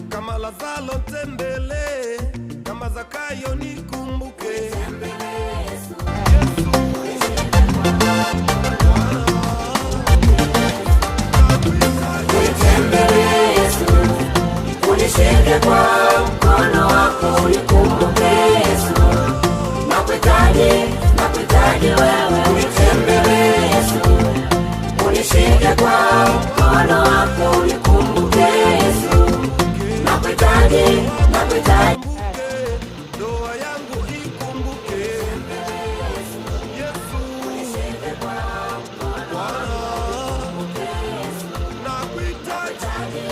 Kama Lazaro tembele, kama Zakayo nikumbuke. Unishike kwa mkono wako unikumbuke Yesu. Nakuhitaji wewe, unitembelee Yesu. Unishike kwa mkono wako unikumbuke Yesu. Nakuhitaji Ndoa yangu ikumbuke Yesu. Unishike kwa mkono wako unikumbuke Yesu. Nakuhitaji